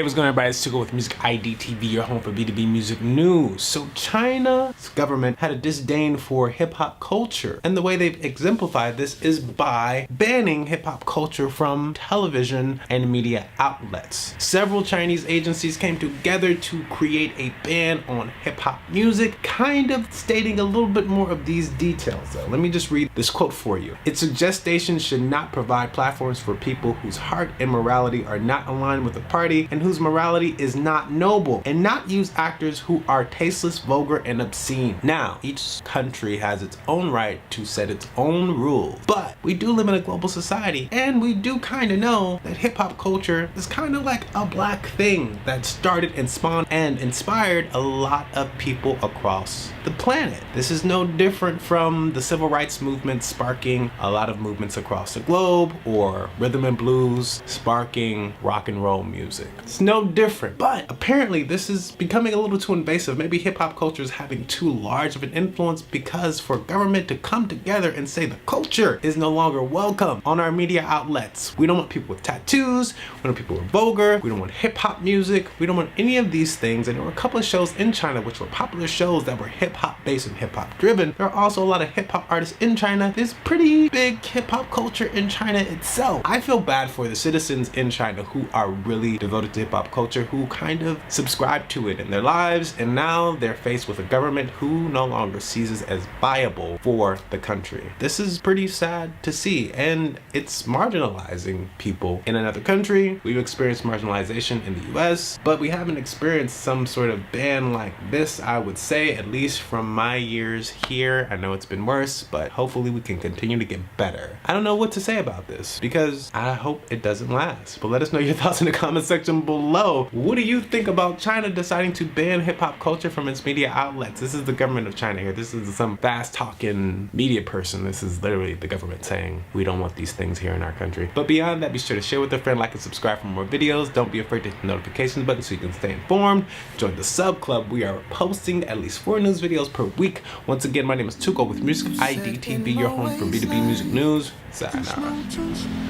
Hey, what's going on, everybody? It's Tuko with Music ID TV, your home for B2B music news. So China's government had a disdain for hip-hop culture, and the way they've exemplified this is by banning hip-hop culture from television and media outlets. Several Chinese agencies came together to create a ban on hip-hop music, kind of stating a little bit more of these details though. Let me just read this quote for you. It suggests stations should not provide platforms for people whose heart and morality are not aligned with the party and whose morality is not noble, and not use actors who are tasteless, vulgar, and obscene. Now, each country has its own right to set its own rules, but we do live in a global society, and we do kind of know that hip-hop culture is kind of like a black thing that started and spawned and inspired a lot of people across the planet. This is no different from the civil rights movement sparking a lot of movements across the globe, or rhythm and blues sparking rock and roll music. It's no different, but apparently this is becoming a little too invasive. Maybe hip-hop culture is having too large of an influence, because for government to come together and say the culture is no longer welcome on our media outlets. We don't want people with tattoos, we don't want people who are vulgar, we don't want hip-hop music, we don't want any of these things. And there were a couple of shows in China which were popular shows that were hip-hop based and hip-hop driven. There are also a lot of hip-hop artists in China. There's pretty big hip-hop culture in China itself. I feel bad for the citizens in China who are really devoted to hip-hop culture, who kind of subscribe to it in their lives, and now they're faced with a government who no longer sees it as viable for the country. This is pretty sad to see, and it's marginalizing people in another country. We've experienced marginalization in the US, but we haven't experienced some sort of ban like this, I would say, at least from my years here. I know it's been worse, but hopefully we can continue to get better. I don't know what to say about this, because I hope it doesn't last, but let us know your thoughts in the comment section below. What do you think about China deciding to ban hip-hop culture from its media outlets? This is the government of China here. This is some fast-talking media person. This is literally the government saying we don't want these things here in our country. But beyond that, be sure to share with a friend, like and subscribe for more videos. Don't be afraid to hit the notifications button so you can stay informed. Join the sub club. We are posting at least 4 news videos per week. Once again, my name is Tuko with Music ID TV, your home for B2B music news. Sayonara.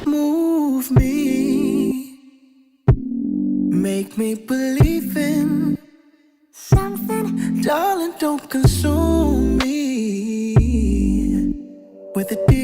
Move me, make me believe in something, darling, don't consume me with a deep